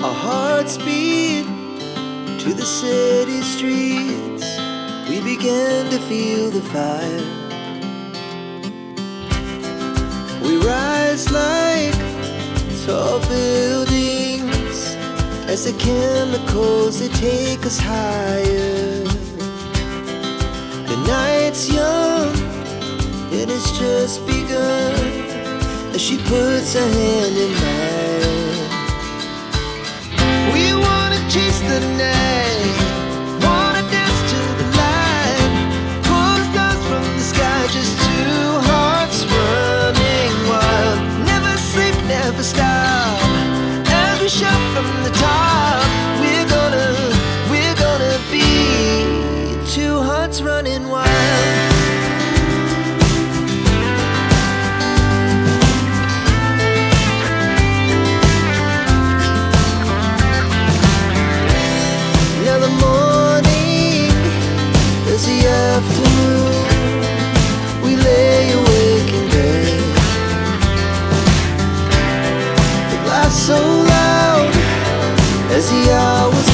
Our hearts beat to the city streets. We began to feel the fire. We rise like tall buildings as the chemicals, they take us higher. The night's young and it's just begun as she puts her hand in mine. We wanna chase the night, wanna dance to the light, pull the stars from the sky, just two hearts running wild. Never sleep, never stop, as we shout from the top. We're gonna be two hearts running wild. Now the morning is the afternoon. We lay awake in bed. The laughs so loud as the hours